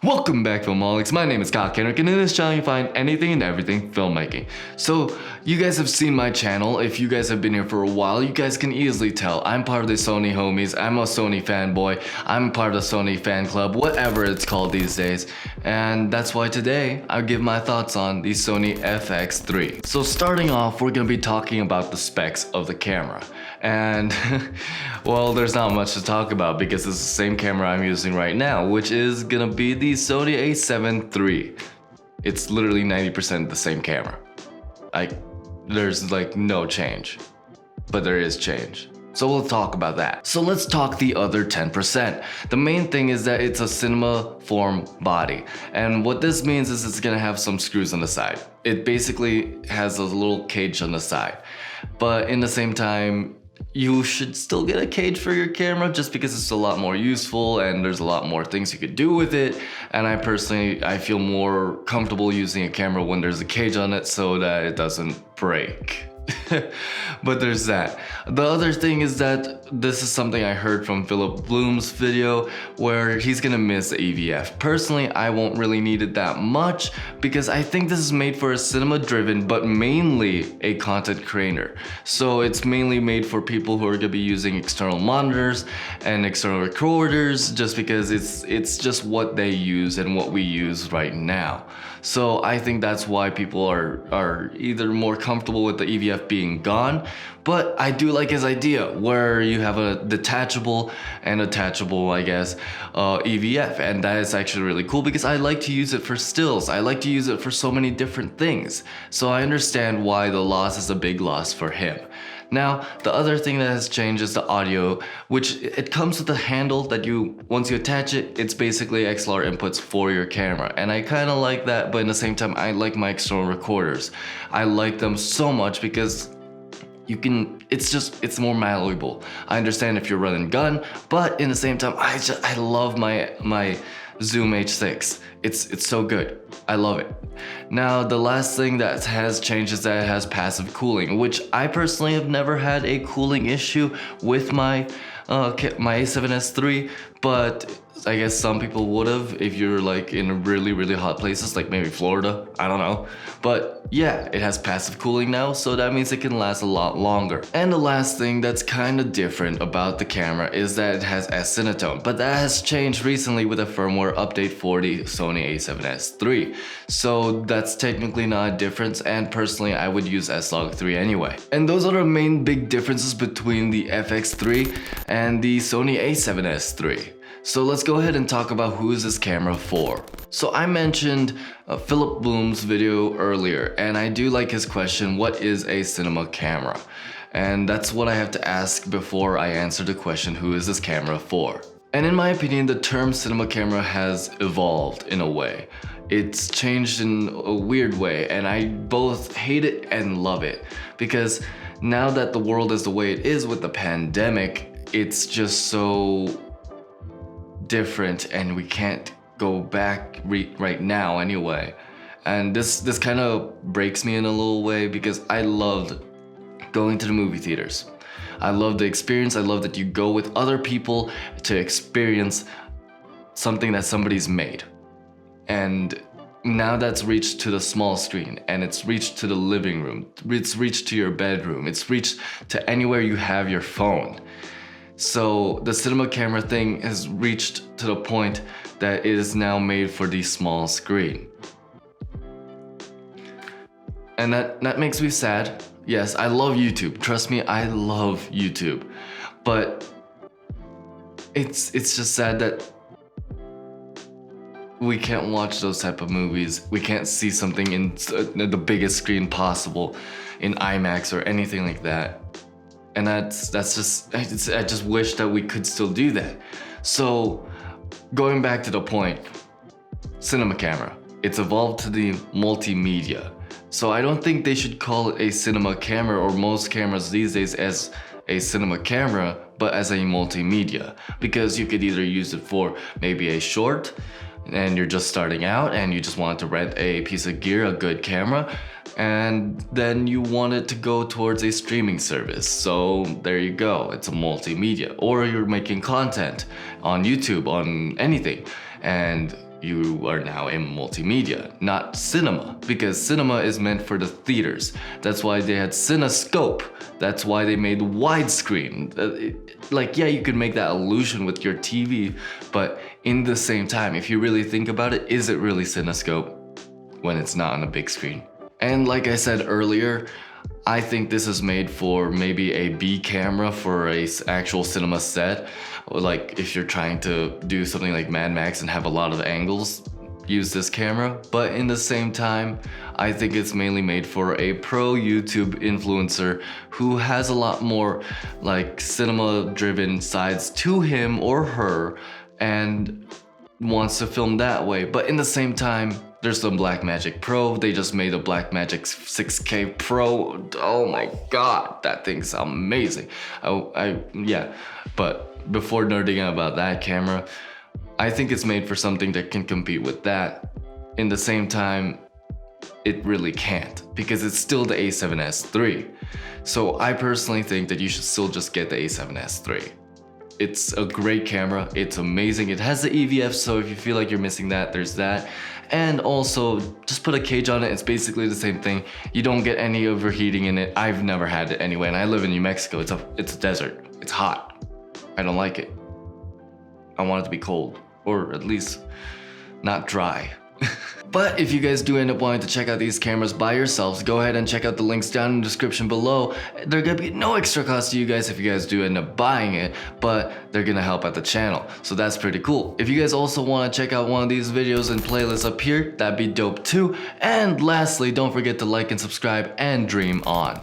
Welcome back, Filmaholics. My name is Kyle Kendrick, and in this channel you find anything and everything filmmaking. So, you guys have seen my channel. If you guys have been here for a while, you guys can easily tell I'm part of the Sony homies. I'm a Sony fanboy. I'm part of the Sony fan club, whatever it's called these days. And that's why today I'll give my thoughts on the Sony FX3. So starting off, we're gonna be talking about the specs of the camera. And well, there's not much to talk about because it's the same camera I'm using right now, which is gonna be the Sony a7 III. It's literally 90% the same camera. There's like no change, but there is change. So we'll talk about that. So let's talk the other 10%. The main thing is that it's a cinema form body. And what this means is it's gonna have some screws on the side. It basically has a little cage on the side. But in the same time, you should still get a cage for your camera just because it's a lot more useful and there's a lot more things you could do with it. And I feel more comfortable using a camera when there's a cage on it so that it doesn't break. But there's that. The other thing is that this is something I heard from Philip Bloom's video where he's gonna miss EVF. Personally, I won't really need it that much because I think this is made for a cinema driven but mainly a content creator. So it's mainly made for people who are gonna be using external monitors and external recorders just because it's just what they use and what we use right now. So I think that's why people are either more comfortable with the EVF being gone, but I do like his idea where you have a detachable and attachable, I guess, EVF, and that is actually really cool because I like to use it for stills. I like to use it for so many different things. So I understand why the loss is a big loss for him. Now, the other thing that has changed is the audio, which it comes with a handle that once you attach it, it's basically XLR inputs for your camera. And I kind of like that, but in the same time, I like my external recorders. I like them so much because it's more malleable. I understand if you're running gun, but in the same time, I love my Zoom H6. It's so good. I love it. Now, the last thing that has changed is that it has passive cooling, which I personally have never had a cooling issue with my a7S III, but I guess some people would have if you're like in really, really hot places, like maybe Florida, I don't know. But yeah, it has passive cooling now, so that means it can last a lot longer. And the last thing that's kind of different about the camera is that it has S-Cinetone, but that has changed recently with a firmware update for the Sony a7S III. So that's technically not a difference, and personally I would use S-Log3 anyway. And those are the main big differences between the FX3 and the Sony a7S III. So let's go ahead and talk about who is this camera for. So I mentioned Philip Bloom's video earlier, and I do like his question, what is a cinema camera? And that's what I have to ask before I answer the question, who is this camera for? And in my opinion, the term cinema camera has evolved in a way. It's changed in a weird way, and I both hate it and love it. Because now that the world is the way it is with the pandemic, it's just so different and we can't go back right now anyway. And this kind of breaks me in a little way because I loved going to the movie theaters. I love the experience. I love that you go with other people to experience something that somebody's made. And now that's reached to the small screen, and it's reached to the living room, it's reached to your bedroom, it's reached to anywhere you have your phone. So the cinema camera thing has reached to the point that it is now made for the small screen. And that makes me sad. Yes, I love YouTube. Trust me, I love YouTube. But it's just sad that we can't watch those type of movies. We can't see something in the biggest screen possible in IMAX or anything like that. And I just wish that we could still do that. So going back to the point, cinema camera, it's evolved to the multimedia. So I don't think they should call it a cinema camera, or most cameras these days, as a cinema camera, but as a multimedia. Because you could either use it for maybe a short, and you're just starting out and you just want to rent a piece of gear, a good camera, and then you want it to go towards a streaming service. So there you go, it's a multimedia. Or you're making content on YouTube, on anything, and you are now in multimedia, not cinema, because cinema is meant for the theaters. That's why they had Cinescope. That's why they made widescreen. Like, yeah, you could make that illusion with your TV, but in the same time, if you really think about it, is it really Cinescope when it's not on a big screen? And like I said earlier, I think this is made for maybe a B camera for a actual cinema set. Like if you're trying to do something like Mad Max and have a lot of angles, use this camera. But in the same time, I think it's mainly made for a pro YouTube influencer who has a lot more like cinema driven sides to him or her and wants to film that way. But in the same time, there's the Blackmagic Pro. They just made a Blackmagic 6K Pro. Oh my god, that thing's amazing. Yeah, but before nerding out about that camera, I think it's made for something that can compete with that. In the same time, it really can't, because it's still the A7S III. So I personally think that you should still just get the A7S III. It's a great camera, it's amazing. It has the EVF, so if you feel like you're missing that, there's that. And also, just put a cage on it, it's basically the same thing. You don't get any overheating in it. I've never had it anyway, and I live in New Mexico. It's a desert. It's hot. I don't like it. I want it to be cold, or at least not dry. But if you guys do end up wanting to check out these cameras by yourselves, go ahead and check out the links down in the description below. They're gonna be no extra cost to you guys if you guys do end up buying it, but they're gonna help out the channel, so that's pretty cool. If you guys also want to check out one of these videos and playlists up here, that'd be dope too. And lastly, don't forget to like and subscribe and dream on.